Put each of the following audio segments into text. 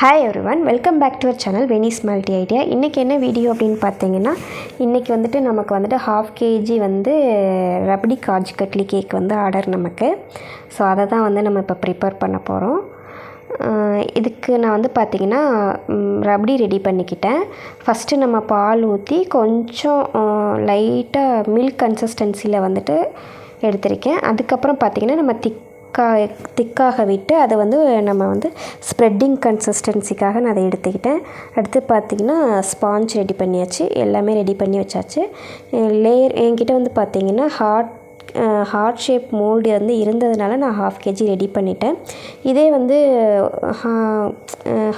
Hi everyone, welcome back to our channel Venice Multi Idea. இன்னைக்கு என்ன video அப்படினு பார்த்தீங்கன்னா, இன்னைக்கு வந்துட்டு நமக்கு வந்துட்டு 1/2 kg வந்து ரபடி காஜு கட்லி கேக் வந்து ஆர்டர் நமக்கு. ஸோ அதை தான் வந்து நம்ம இப்போ ப்ரிப்பேர் பண்ண போகிறோம். இதுக்கு நான் வந்து பார்த்திங்கன்னா ரபடி ரெடி பண்ணிக்கிட்டேன். ஃபஸ்ட்டு நம்ம பால் ஊற்றி கொஞ்சம் லைட்டாக மில்க் கன்சிஸ்டன்சியில் வந்துட்டு எடுத்திருக்கேன். அதுக்கப்புறம் பார்த்திங்கன்னா நம்ம திக்காக விட்டு அதை வந்து நம்ம வந்து ஸ்ப்ரெட்டிங் கன்சிஸ்டன்சிக்காக நான் அதை எடுத்துக்கிட்டேன். அடுத்து பார்த்திங்கன்னா ஸ்பாஞ்ச் ரெடி பண்ணியாச்சு, எல்லாமே ரெடி பண்ணி வச்சாச்சு. லேயர் என்கிட்ட வந்து பார்த்திங்கன்னா ஹார்ட் ஷேப் மோல்டு வந்து இருந்ததுனால நான் 1/2 kg ரெடி பண்ணிட்டேன். இதே வந்து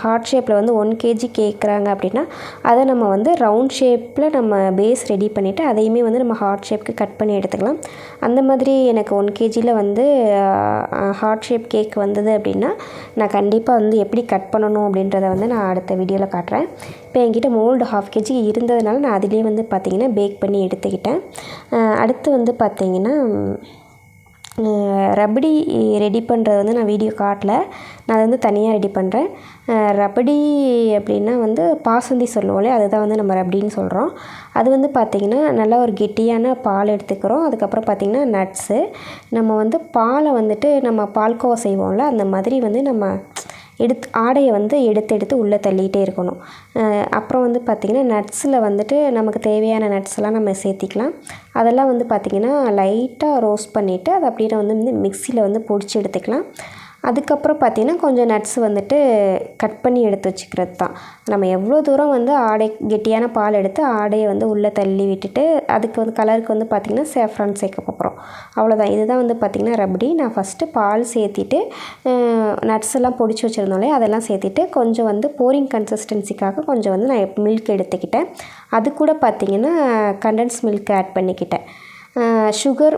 ஹார்ட் ஷேப்பில் வந்து 1 kg கேட்குறாங்க அப்படின்னா அதை நம்ம வந்து ரவுண்ட் ஷேப்பில் நம்ம பேஸ் ரெடி பண்ணிவிட்டு அதையுமே வந்து நம்ம ஹார்ட் ஷேப்புக்கு கட் பண்ணி எடுத்துக்கலாம். அந்த மாதிரி எனக்கு 1 kgயில் வந்து ஹார்ட் ஷேப் கேக் வந்தது அப்படின்னா நான் கண்டிப்பாக வந்து எப்படி கட் பண்ணணும் அப்படின்றத வந்து நான் அடுத்த வீடியோவில் காட்டுறேன். இப்போ என்கிட்ட மோல்டு 1/2 kg இருந்ததுனால நான் அதிலே வந்து பார்த்திங்கன்னா பேக் பண்ணி எடுத்துக்கிட்டேன். அடுத்து வந்து பார்த்திங்கன்னா ரபடி ரெடி பண்ணுறது வந்து நான் வீடியோ காட்டல, நான் அதை வந்து தனியாக ரெடி பண்ணுறேன். ரபடி அப்படின்னா வந்து பாசந்தி சொல்லுவோம்லே, அதுதான் வந்து நம்ம ரபடின்னு சொல்கிறோம். அது வந்து பார்த்திங்கன்னா நல்லா ஒரு கெட்டியான பால் எடுத்துக்கிறோம். அதுக்கப்புறம் பார்த்திங்கன்னா நட்ஸு, நம்ம வந்து பாலை வந்துட்டு நம்ம பால்கோவா செய்வோம்ல அந்த மாதிரி வந்து நம்ம ஆடையை வந்து எடுத்து உள்ளே தள்ளிகிட்டே இருக்கணும். அப்புறம் வந்து பார்த்திங்கன்னா நட்ஸில் வந்துட்டு நமக்கு தேவையான நட்ஸ்லாம் நம்ம சேர்த்திக்கலாம். அதெல்லாம் வந்து பார்த்திங்கன்னா லைட்டாக ரோஸ்ட் பண்ணிவிட்டு அதை அப்படியே வந்து மிக்சியில் வந்து பொடிச்சு எடுத்துக்கலாம். அதுக்கப்புறம் பார்த்திங்கன்னா கொஞ்சம் நட்ஸ் வந்துட்டு கட் பண்ணி எடுத்து வச்சுக்கிறது தான். நம்ம எவ்வளோ தூரம் வந்து கெட்டியான பால் எடுத்து ஆடையை வந்து உள்ளே தள்ளி விட்டுட்டு அதுக்கு வந்து கலருக்கு வந்து பார்த்திங்கன்னா சேஃப்ரான் சேர்க்க போகிறோம், அவ்வளோதான். இதுதான் வந்து பார்த்திங்கன்னா ரபடி. நான் ஃபஸ்ட்டு பால் சேர்த்திட்டு நட்ஸ் எல்லாம் பொடிச்சு வச்சுருந்தோம்லே அதெல்லாம் சேர்த்திட்டு கொஞ்சம் வந்து போரிங் கன்சிஸ்டன்சிக்காக கொஞ்சம் வந்து நான் மில்க் எடுத்துக்கிட்டேன். அது கூட பார்த்திங்கன்னா கண்டென்ஸ் மில்க் ஆட் பண்ணிக்கிட்டேன். சுகர்,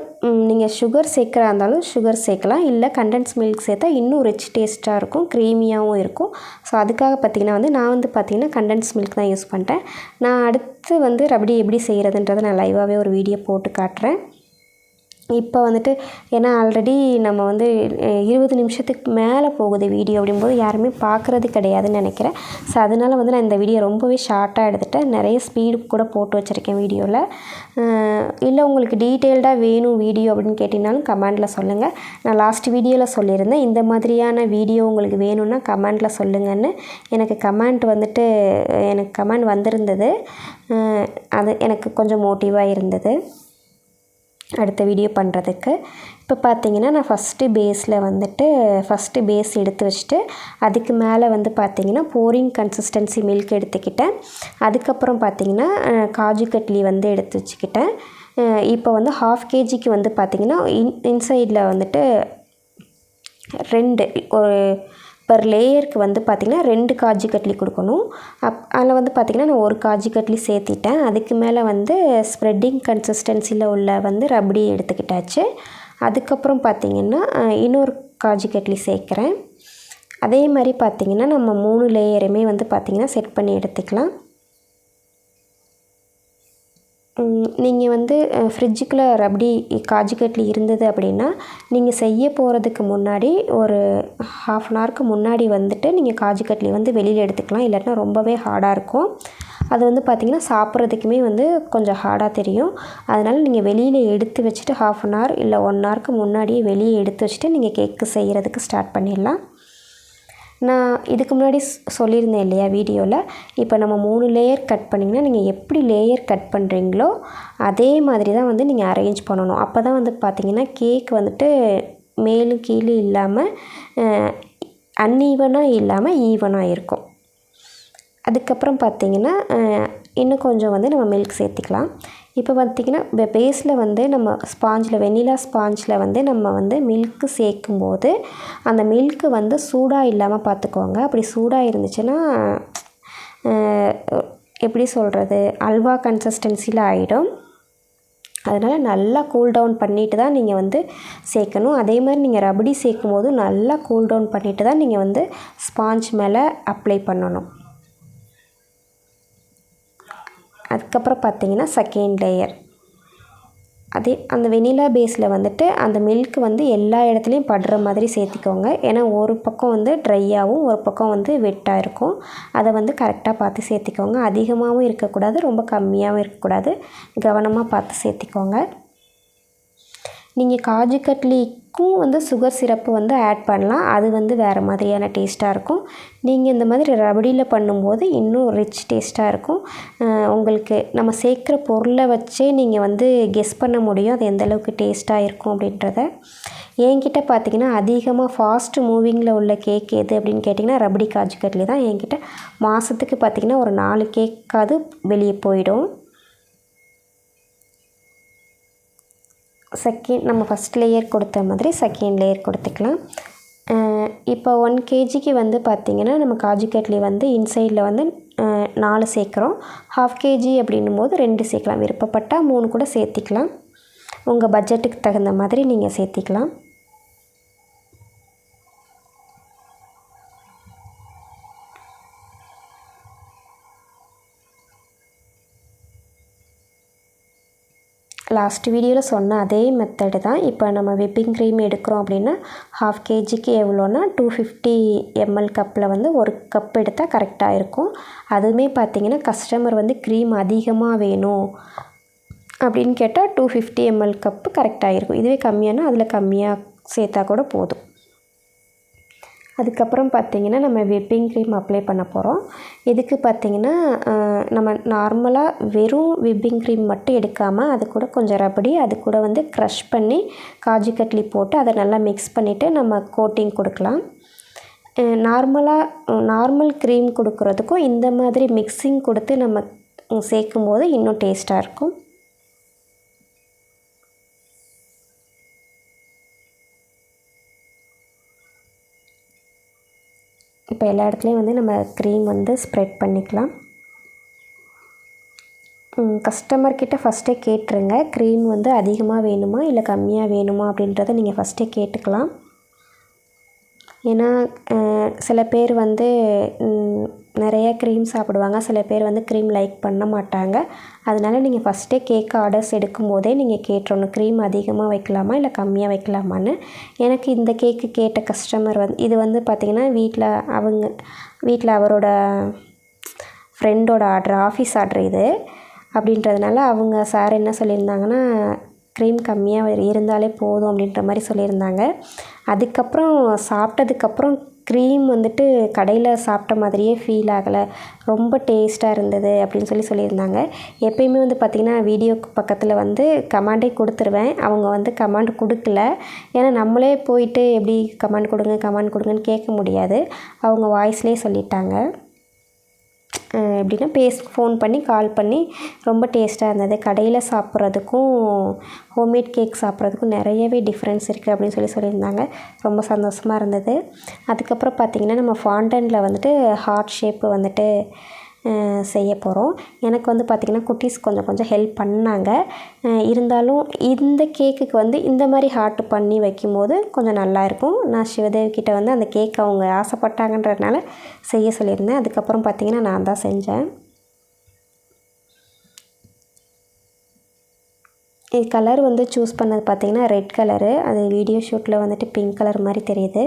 நீங்கள் சுகர் சேர்க்குறா இருந்தாலும் சுகர் சேர்க்கலாம், இல்லை கண்டென்ஸ் மில்க் சேர்த்தா இன்னும் ரிச் டேஸ்ட்டாக இருக்கும், க்ரீமியாகவும் இருக்கும். ஸோ அதுக்காக பார்த்திங்கன்னா வந்து நான் வந்து பார்த்திங்கன்னா கண்டென்ஸ் மில்க் தான் யூஸ் பண்ணிட்டேன். நான் அடுத்து வந்து ரபடி எப்படி செய்கிறதுன்றதை நான் லைவாகவே ஒரு வீடியோ போட்டு காட்டுறேன். இப்போ வந்துட்டு ஏன்னா ஆல்ரெடி நம்ம வந்து 20 நிமிஷத்துக்கு மேலே போகுது வீடியோ அப்படிங்கும்போது யாருமே பார்க்குறது கிடையாதுன்னு நினைக்கிறேன். ஸோ அதனால் வந்து நான் இந்த வீடியோ ரொம்பவே ஷார்ட்டாக எடுத்துகிட்டேன். நிறைய ஸ்பீடு கூட போட்டு வச்சுருக்கேன் வீடியோவில். இல்லை உங்களுக்கு டீட்டெயில்டாக வேணும் வீடியோ அப்படின்னு கேட்டிங்கனாலும் கமெண்டில் சொல்லுங்கள். நான் லாஸ்ட் வீடியோவில் சொல்லியிருந்தேன் இந்த மாதிரியான வீடியோ உங்களுக்கு வேணும்னா கமெண்டில் சொல்லுங்கன்னு. எனக்கு கமெண்ட் வந்திருந்தது. அது எனக்கு கொஞ்சம் மோட்டிவாக இருந்தது அடுத்த வீடியோ பண்ணுறதுக்கு. இப்போ பார்த்திங்கன்னா நான் ஃபஸ்ட்டு பேஸ் எடுத்து வச்சுட்டு அதுக்கு மேலே வந்து பார்த்திங்கன்னா போரிங் கன்சிஸ்டன்சி மில்க் எடுத்துக்கிட்டேன். அதுக்கப்புறம் பார்த்திங்கன்னா காஜு கட்லி வந்து எடுத்து வச்சுக்கிட்டேன். இப்போ வந்து 1/2 kgக்கு வந்து பார்த்திங்கன்னா இன்சைடில் வந்துட்டு 2 ஒரு பர் லேயருக்கு வந்து பார்த்திங்கன்னா 2 காஜு கட்லி கொடுக்கணும். அதில் வந்து பார்த்திங்கன்னா நான் 1 காஜு கட்லி சேர்த்திட்டேன். அதுக்கு மேலே வந்து ஸ்ப்ரெட்டிங் கன்சிஸ்டன்சியில் உள்ள வந்து ரபடி எடுத்துக்கிட்டாச்சு. அதுக்கப்புறம் பார்த்திங்கன்னா இன்னொரு காஜு கட்லி சேர்க்குறேன். அதே மாதிரி பார்த்திங்கன்னா நம்ம 3 லேயருமே வந்து பார்த்திங்கன்னா செட் பண்ணி எடுத்துக்கலாம். நீங்கள் வந்து ஃப்ரிட்ஜுக்குள்ளே ரபடி காஜு கட்லி இருந்தது அப்படின்னா நீங்கள் செய்ய போகிறதுக்கு முன்னாடி ஒரு 1/2 an hourக்கு முன்னாடி வந்துட்டு நீங்கள் காஜு கட்லி வந்து வெளியில் எடுத்துக்கலாம். இல்லாட்டினா ரொம்பவே ஹார்டாக இருக்கும். அது வந்து பார்த்திங்கன்னா சாப்பிட்றதுக்குமே வந்து கொஞ்சம் ஹார்டாக தெரியும். அதனால் நீங்கள் வெளியில் எடுத்து வச்சுட்டு 1/2 an hour இல்லை 1 hourக்கு முன்னாடியே வெளியே எடுத்து வச்சுட்டு நீங்கள் கேக்கு செய்கிறதுக்கு ஸ்டார்ட் பண்ணிடலாம். நான் இதுக்கு முன்னாடி சொல்லியிருந்தேன் இல்லையா வீடியோவில், இப்போ நம்ம 3 லேயர் கட் பண்ணிங்கன்னா நீங்கள் எப்படி லேயர் கட் பண்ணுறீங்களோ அதே மாதிரி தான் வந்து நீங்கள் அரேஞ்ச் பண்ணணும். அப்போ தான் வந்து பார்த்திங்கன்னா கேக் வந்துட்டு மேலும் கீழே இல்லாமல் அன்ஈவனாக இல்லாமல் ஈவனாக இருக்கும். அதுக்கப்புறம் பார்த்திங்கன்னா இன்னும் கொஞ்சம் வந்து நம்ம மில்க் சேர்த்திக்கலாம். இப்போ பார்த்திங்கன்னா பேஸில் வந்து நம்ம வெனிலா ஸ்பாஞ்சில் வந்து நம்ம வந்து மில்க்கு சேர்க்கும்போது அந்த மில்க்கு வந்து சூடாக இல்லாமல் பார்த்துக்கோங்க. அப்படி சூடாக இருந்துச்சுன்னா எப்படி சொல்கிறது, அல்வா கன்சிஸ்டன்சியில் ஆகிடும். அதனால் நல்லா கூல் டவுன் பண்ணிவிட்டு தான் நீங்கள் வந்து சேர்க்கணும். அதே மாதிரி நீங்கள் ரபடி சேர்க்கும் போது நல்லா கூல் டவுன் பண்ணிவிட்டு தான் நீங்கள் வந்து ஸ்பாஞ்ச் மேலே அப்ளை பண்ணணும். அதுக்கப்புறம் பார்த்திங்கன்னா செகண்ட் லேயர் அதே அந்த வெனிலா பேஸில் வந்துட்டு அந்த மில்க் வந்து எல்லா இடத்துலையும் படுற மாதிரி சேர்த்திக்கோங்க. ஏன்னா ஒரு பக்கம் வந்து ட்ரையாகவும் ஒரு பக்கம் வந்து வெட்டாக இருக்கும். அதை வந்து கரெக்டாக பார்த்து சேர்த்திக்கோங்க. அதிகமாகவும் இருக்கக்கூடாது, ரொம்ப கம்மியாகவும் இருக்கக்கூடாது. கவனமாக பார்த்து சேர்த்திக்கோங்க. நீங்கள் காஜு கட்லிக்கும் வந்து சுகர் சிரப்பு வந்து ஆட் பண்ணலாம். அது வந்து வேறு மாதிரியான டேஸ்ட்டாக இருக்கும். நீங்கள் இந்த மாதிரி ரபடியில் பண்ணும்போது இன்னும் ரிச் டேஸ்ட்டாக இருக்கும். உங்களுக்கு நம்ம சேர்க்குற பொருளை வச்சே நீங்கள் வந்து கெஸ் பண்ண முடியும் அது எந்தளவுக்கு டேஸ்ட்டாக இருக்கும் அப்படின்றத. என்கிட்ட பார்த்திங்கன்னா அதிகமாக ஃபாஸ்ட் மூவிங்கில் உள்ள கேக் எது அப்படின்னு கேட்டிங்கன்னா ரபடி காஜு கட்லி தான். என்கிட்ட மாதத்துக்கு பார்த்திங்கன்னா ஒரு 4 கேக்காவது வெளியே போயிடும். நம்ம ஃபஸ்ட் லேயர் கொடுத்த மாதிரி செகண்ட் லேயர் கொடுத்துக்கலாம். இப்போ 1 kgக்கு வந்து பார்த்திங்கன்னா நம்ம காஜு கட்லி வந்து இன்சைடில் வந்து 4 சேர்க்குறோம். 1/2 kg அப்படின்னும் போது 2 சேர்க்கலாம். விருப்பப்பட்டால் 3 கூட சேர்த்திக்கலாம். உங்கள் பட்ஜெட்டுக்கு தகுந்த மாதிரி நீங்கள் சேர்த்திக்கலாம். லாஸ்ட் வீடியோவில் சொன்ன அதே மெத்தடு தான். இப்போ நம்ம விப்பிங் க்ரீம் எடுக்கிறோம் அப்படின்னா 1/2 kgக்கு எவ்வளோன்னா 250 ml கப்பில் வந்து 1 கப் எடுத்தால் கரெக்டாக இருக்கும். அதுவுமே பார்த்திங்கன்னா கஸ்டமர் வந்து க்ரீம் அதிகமாக வேணும் அப்படின்னு கேட்டால் 250 ml கப்பு கரெக்டாக இருக்கும். இதுவே கம்மியானா அதில் கம்மியாக சேர்த்தா கூட போதும். அதுக்கப்புறம் பார்த்திங்கன்னா நம்ம விப்பிங் க்ரீம் அப்ளை பண்ண போகிறோம். இதுக்கு பார்த்திங்கன்னா நம்ம நார்மலாக வெறும் விப்பிங் க்ரீம் மட்டும் எடுக்காமல் அது கூட கொஞ்சம் ரபடி, அது கூட வந்து க்ரஷ் பண்ணி காஜு கட்லி போட்டு அதை நல்லா மிக்ஸ் பண்ணிவிட்டு நம்ம கோட்டிங் கொடுக்கலாம். நார்மல் க்ரீம் கொடுக்குறதுக்கும் இந்த மாதிரி மிக்ஸிங் கொடுத்து நம்ம சேர்க்கும்போது இன்னும் டேஸ்ட்டாக இருக்கும். இப்போ எல்லா இடத்துலையும் வந்து நம்ம க்ரீம் வந்து ஸ்ப்ரெட் பண்ணிக்கலாம். கஸ்டமர்கிட்ட ஃபஸ்ட்டே கேட்டுருங்க, க்ரீம் வந்து அதிகமாக வேணுமா இல்லை கம்மியாக வேணுமா அப்படின்றத நீங்கள் ஃபஸ்ட்டே கேட்டுக்கலாம். ஏன்னா சில பேர் வந்து நிறைய க்ரீம் சாப்பிடுவாங்க, சில பேர் வந்து க்ரீம் லைக் பண்ண மாட்டாங்க. அதனால் நீங்கள் ஃபஸ்ட்டே கேக் ஆர்டர்ஸ் எடுக்கும் போதே நீங்கள் கேட்டுறணும், க்ரீம் அதிகமாக வைக்கலாமா இல்லை கம்மியாக வைக்கலாமான்னு. எனக்கு இந்த கேக்கு கேட்ட கஸ்டமர் இது வந்து பார்த்திங்கன்னா வீட்டில் அவரோட ஃப்ரெண்டோட ஆர்டர், ஆஃபீஸ் ஆர்டர் இது அப்படின்றதுனால அவங்க சார் என்ன சொல்லியிருந்தாங்கன்னா க்ரீம் கம்மியாக இருந்தாலே போதும் அப்படின்ற மாதிரி சொல்லியிருந்தாங்க. அதுக்கப்புறம் சாப்பிட்டதுக்கப்புறம் க்ரீம் வந்துட்டு கடையில் சாப்பிட்ட மாதிரியே ஃபீல் ஆகலை, ரொம்ப டேஸ்ட்டாக இருந்தது அப்படின்னு சொல்லியிருந்தாங்க. எப்பயுமே வந்து பார்த்திங்கன்னா வீடியோக்கு பக்கத்தில் வந்து கமெண்டே கொடுத்துருவேன். அவங்க வந்து கமெண்ட் கொடுக்கல. ஏன்னா நம்மளே போயிட்டு எப்படி கமெண்ட் கொடுங்கன்னு கேட்க முடியாது. அவங்க வாய்ஸ்லேயே சொல்லிட்டாங்க. எப்படின்னா ஃபோன் பண்ணி கால் பண்ணி ரொம்ப டேஸ்ட்டாக இருந்தது, கடையில் சாப்பிட்றதுக்கும் ஹோம்மேட் கேக் சாப்பிட்றதுக்கும் நிறையவே டிஃப்ரென்ஸ் இருக்குது அப்படின்னு சொல்லியிருந்தாங்க. ரொம்ப சந்தோஷமாக இருந்தது. அதுக்கப்புறம் பார்த்திங்கன்னா நம்ம ஃபாண்டனில் வந்துட்டு ஹார்ட் ஷேப்பு வந்துட்டு செய்ய போகிறோம். எனக்கு வந்து பார்த்திங்கன்னா குட்டீஸ் கொஞ்சம் ஹெல்ப் பண்ணாங்க. இருந்தாலும் இந்த கேக்குக்கு வந்து இந்த மாதிரி ஹார்ட் பண்ணி வைக்கும்போது கொஞ்சம் நல்லாயிருக்கும். நான் சிவதேவி கிட்ட வந்து அந்த கேக் அவங்க ஆசைப்பட்டாங்கன்றதுனால செய்ய சொல்லியிருந்தேன். அதுக்கப்புறம் பார்த்திங்கன்னா நான் தான் செஞ்சேன். இது கலர் வந்து சூஸ் பண்ணது பார்த்திங்கன்னா ரெட் கலரு. அது வீடியோ ஷூட்டில் வந்துட்டு பிங்க் கலர் மாதிரி தெரியுது.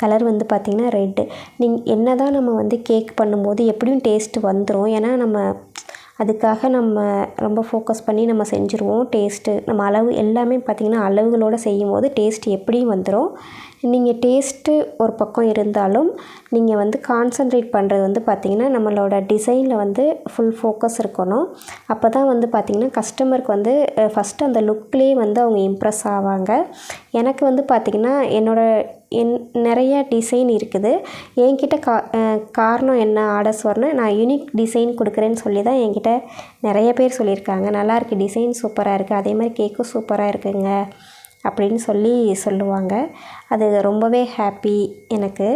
கலர் வந்து பார்த்திங்கன்னா ரெட்டு. என்ன தான் நம்ம வந்து கேக் பண்ணும்போது எப்படியும் டேஸ்ட்டு வந்துடும். ஏன்னா நம்ம அதுக்காக நம்ம ரொம்ப ஃபோக்கஸ் பண்ணி நம்ம செஞ்சுருவோம். டேஸ்ட்டு நம்ம அளவு எல்லாமே பார்த்திங்கன்னா அளவுகளோடு செய்யும்போது டேஸ்ட்டு எப்படியும் வந்துடும். நீங்கள் டேஸ்ட்டு ஒரு பக்கம் இருந்தாலும் நீங்கள் வந்து கான்சன்ட்ரேட் பண்ணுறது வந்து பார்த்திங்கன்னா நம்மளோட டிசைனில் வந்து ஃபுல் ஃபோக்கஸ் இருக்கணும். அப்போ தான் வந்து பார்த்திங்கன்னா கஸ்டமருக்கு வந்து ஃபஸ்ட்டு அந்த லுக்லேயே வந்து அவங்க இம்ப்ரெஸ் ஆவாங்க. எனக்கு வந்து பார்த்திங்கன்னா நிறைய டிசைன் இருக்குது. என்கிட்ட காரணம் என்ன ஆர்டர்ஸ் வரணும், நான் யூனிக் டிசைன் கொடுக்குறேன்னு சொல்லி தான் என்கிட்ட நிறைய பேர் சொல்லியிருக்காங்க. நல்லாயிருக்கு, டிசைன் சூப்பராக இருக்குது, அதே மாதிரி கேக்கும் சூப்பராக இருக்குங்க அப்படின்னு சொல்லுவாங்க. அது ரொம்பவே ஹாப்பி எனக்கு.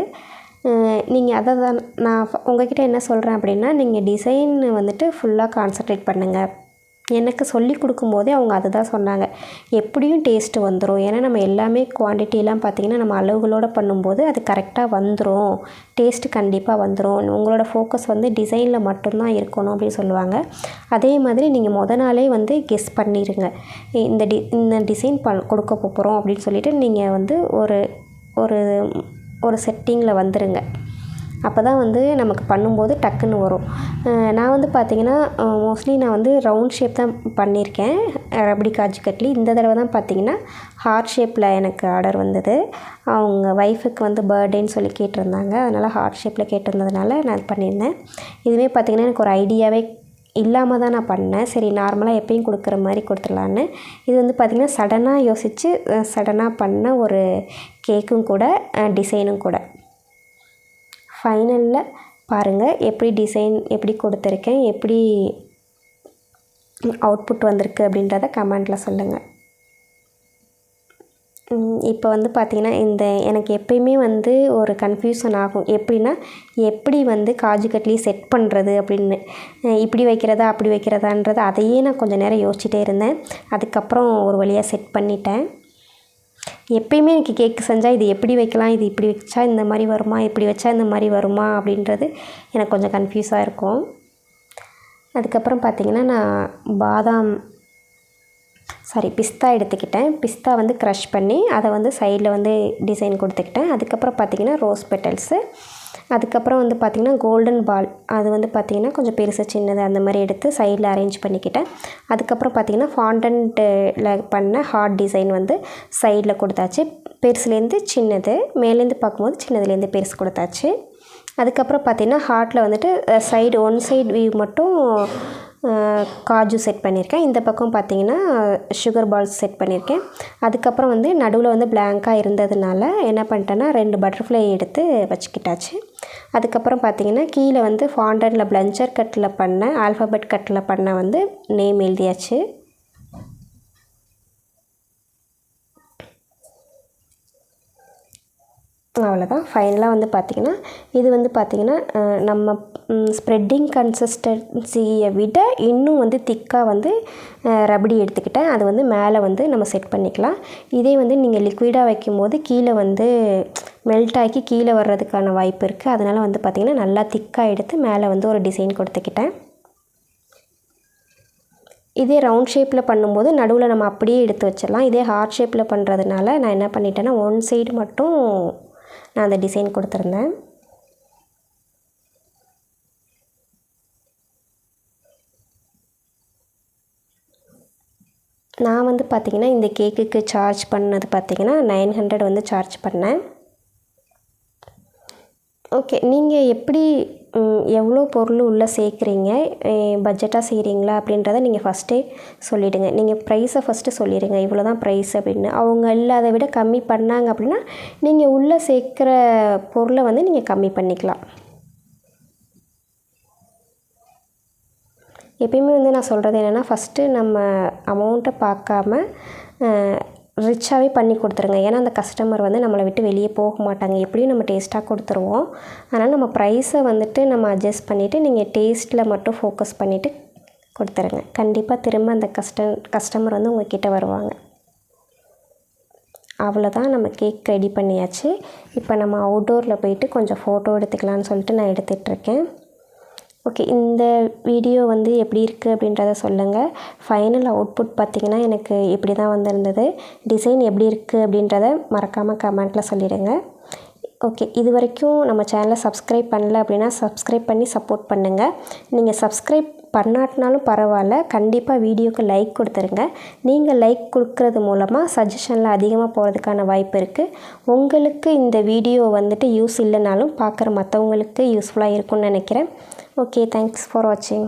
நீங்கள் அதை தான் நான் உங்கள்கிட்ட என்ன சொல்கிறேன் அப்படின்னா, நீங்கள் டிசைன் வந்துட்டு ஃபுல்லாக கான்சன்ட்ரேட் பண்ணுங்கள். எனக்கு சொல்லி கொடுக்கும்போதே அவங்க அதை தான் சொன்னாங்க. எப்படியும் டேஸ்ட்டு வந்துடும், ஏன்னா நம்ம எல்லாமே குவான்டிட்டிலாம் பார்த்திங்கன்னா நம்ம அளவுகளோடு பண்ணும்போது அது கரெக்டாக வந்துடும், டேஸ்ட்டு கண்டிப்பாக வந்துடும். உங்களோட ஃபோக்கஸ் வந்து டிசைனில் மட்டும்தான் இருக்கணும் அப்படின்னு சொல்லுவாங்க. அதே மாதிரி நீங்கள் நாளே வந்து கெஸ் பண்ணிடுங்க, இந்த டிசைன் கொடுக்க போகிறோம் அப்படின்னு சொல்லிவிட்டு நீங்கள் வந்து ஒரு ஒரு ஒரு செட்டிங்கில் வந்துடுங்க. அப்போ தான் வந்து நமக்கு பண்ணும்போது டக்குன்னு வரும். நான் வந்து பார்த்திங்கன்னா மோஸ்ட்லி நான் வந்து ரவுண்ட் ஷேப் தான் பண்ணியிருக்கேன் ரபடி காஜு கட்லி. இந்த தடவை தான் பார்த்திங்கன்னா ஹார்ட் ஷேப்பில் எனக்கு ஆர்டர் வந்தது. அவங்க ஒய்ஃபுக்கு வந்து பர்த்டேன்னு சொல்லி கேட்டிருந்தாங்க, அதனால் ஹார்ட் ஷேப்பில் கேட்டிருந்ததுனால நான் இது பண்ணியிருந்தேன். இதுவே பார்த்திங்கன்னா எனக்கு ஒரு ஐடியாவே இல்லாமல் தான் நான் பண்ணேன். சரி நார்மலாக எப்பயும் கொடுக்குற மாதிரி கொடுத்துடலான்னு. இது வந்து பார்த்திங்கன்னா சடனாக யோசித்து சடனாக பண்ண ஒரு கேக்கும் கூட, டிசைனும் கூட. ஃபைனலில் பாருங்கள் எப்படி டிசைன் எப்படி கொடுத்துருக்கேன், எப்படி அவுட்புட் வந்திருக்கு அப்படின்றத கமெண்ட்டில் சொல்லுங்கள். இப்போ வந்து பார்த்திங்கன்னா எனக்கு எப்பயுமே வந்து ஒரு கன்ஃபியூஷன் ஆகும். எப்படி வந்து காஜு கட்லி செட் பண்ணுறது அப்படின்னு, இப்படி வைக்கிறதா அப்படி வைக்கிறதான்றது அதையே நான் கொஞ்சம் நேரம் யோசிச்சுட்டே இருந்தேன். அதுக்கப்புறம் ஒரு வழியாக செட் பண்ணிட்டேன். எப்பயுமே எனக்கு கேக்கு செஞ்சால் இது எப்படி வைக்கலாம், இது இப்படி வச்சா இந்த மாதிரி வருமா, இப்படி வச்சா இந்த மாதிரி வருமா அப்படின்றது எனக்கு கொஞ்சம் கன்ஃபியூஸாக இருக்கும். அதுக்கப்புறம் பார்த்திங்கன்னா நான் பிஸ்தா எடுத்துக்கிட்டேன். பிஸ்தா வந்து க்ரஷ் பண்ணி அதை வந்து சைடில் வந்து டிசைன் கொடுத்துக்கிட்டேன். அதுக்கப்புறம் பார்த்திங்கன்னா ரோஸ் பெட்டல்ஸு, அதுக்கப்புறம் வந்து பார்த்திங்கன்னா கோல்டன் பால், அது வந்து பார்த்திங்கன்னா கொஞ்சம் பெருசு சின்னது அந்த மாதிரி எடுத்து சைடில் அரேஞ்ச் பண்ணிக்கிட்டேன். அதுக்கப்புறம் பார்த்திங்கன்னா ஃபாண்டன்ட்டில் பண்ண ஹார்ட் டிசைன் வந்து சைடில் கொடுத்தாச்சு. பெருசுலேருந்து சின்னது, மேலேருந்து பார்க்கும்போது சின்னதுலேருந்து பெருசு கொடுத்தாச்சு. அதுக்கப்புறம் பார்த்திங்கன்னா ஹார்ட்டில் வந்துட்டு ஒன் சைடு வியூ மட்டும் காஜு செட் பண்ணியிருக்கேன். இந்த பக்கம் பார்த்திங்கன்னா சுகர் பால்ஸ் செட் பண்ணியிருக்கேன். அதுக்கப்புறம் வந்து நடுவில் வந்து பிளாங்காக இருந்ததுனால என்ன பண்ணிட்டேன்னா 2 பட்டர்ஃப்ளை எடுத்து வச்சுக்கிட்டாச்சு. அதுக்கப்புறம் பார்த்திங்கன்னா கீழே வந்து ஃபாண்டனில் பிளஞ்சர் கட்டில் பண்ண ஆல்ஃபபெட் கட்டில் பண்ண வந்து நேம் எழுதியாச்சு. அவ்வளோதான். ஃபைனலாக வந்து பார்த்திங்கன்னா இது வந்து பார்த்திங்கன்னா நம்ம ஸ்ப்ரெட்டிங் கன்சிஸ்டன்சியை விட இன்னும் வந்து திக்காக வந்து ரபடி எடுத்துக்கிட்டேன். அது வந்து மேலே வந்து நம்ம செட் பண்ணிக்கலாம். இதே வந்து நீங்கள் லிக்விடாக வைக்கும்போது கீழே வந்து மெல்ட் ஆக்கி கீழே வர்றதுக்கான வாய்ப்பு இருக்குது. அதனால் வந்து பார்த்திங்கன்னா நல்லா திக்காக எடுத்து மேலே வந்து ஒரு டிசைன் கொடுத்துக்கிட்டேன். இதே ரவுண்ட் ஷேப்பில் பண்ணும்போது நடுவில் நம்ம அப்படியே எடுத்து வச்சிடலாம். இதே ஹார்ட் ஷேப்பில் பண்ணுறதுனால நான் என்ன பண்ணிட்டேன்னா ஒன் சைடு மட்டும் நான் அந்த டிசைன் கொடுத்துருந்தேன். நான் வந்து பார்த்திங்கன்னா இந்த கேக்குக்கு சார்ஜ் பண்ணது பார்த்திங்கன்னா 900 வந்து சார்ஜ் பண்ணேன். ஓகே, நீங்கள் எப்படி எவ்வளோ பொருள் உள்ளே சேர்க்குறீங்க, பட்ஜெட்டாக செய்கிறீங்களா அப்படின்றத நீங்கள் ஃபஸ்ட்டே சொல்லிவிடுங்க. நீங்கள் ப்ரைஸை ஃபஸ்ட்டு சொல்லிடுங்க, இவ்வளோ தான் ப்ரைஸ் அப்படின்னு. அவங்க இல்லை அதை விட கம்மி பண்ணாங்க அப்படின்னா நீங்கள் உள்ளே சேர்க்குற பொருளை வந்து நீங்கள் கம்மி பண்ணிக்கலாம். எப்பயுமே வந்து நான் சொல்கிறது என்னென்னா ஃபஸ்ட்டு நம்ம அமௌண்ட்டை பார்க்காம ரிச்சாகவே பண்ணி கொடுத்துருங்க. ஏன்னா அந்த கஸ்டமர் வந்து நம்மளை விட்டு வெளியே போக மாட்டாங்க, எப்படியும் நம்ம டேஸ்ட்டாக கொடுத்துருவோம். அதனால் நம்ம ப்ரைஸை வந்துட்டு நம்ம அட்ஜஸ்ட் பண்ணிவிட்டு நீங்கள் டேஸ்ட்டில் மட்டும் ஃபோக்கஸ் பண்ணிவிட்டு கொடுத்துருங்க. கண்டிப்பாக திரும்ப அந்த கஸ்டமர் வந்து உங்கள் கிட்டே வருவாங்க. அவ்வளோதான், நம்ம கேக் ரெடி பண்ணியாச்சு. இப்போ நம்ம அவுட்டோரில் போயிட்டு கொஞ்சம் ஃபோட்டோ எடுத்துக்கலான்னு சொல்லிட்டு நான் எடுத்துகிட்ருக்கேன். ஓகே, இந்த வீடியோ வந்து எப்படி இருக்குது அப்படின்றத சொல்லுங்கள். ஃபைனல் அவுட்புட் பார்த்திங்கன்னா எனக்கு இப்படி தான் வந்திருந்தது. டிசைன் எப்படி இருக்குது அப்படின்றத மறக்காமல் கமெண்ட்டில் சொல்லிடுங்க. ஓகே, இது வரைக்கும் நம்ம சேனலை சப்ஸ்கிரைப் பண்ணல அப்படின்னா சப்ஸ்கிரைப் பண்ணி சப்போர்ட் பண்ணுங்கள். நீங்கள் சப்ஸ்கிரைப் பண்ணாட்டினாலும் பரவாயில்ல, கண்டிப்பாக வீடியோக்கு லைக் கொடுத்துருங்க. நீங்கள் லைக் கொடுக்குறது மூலமாக சஜஷனில் அதிகமாக போகிறதுக்கான வாய்ப்பு இருக்குது. உங்களுக்கு இந்த வீடியோ வந்துட்டு யூஸ் இல்லைனாலும் பார்க்குற மற்றவங்களுக்கு யூஸ்ஃபுல்லாக இருக்கும்னு நினைக்கிறேன். Okay, thanks for watching.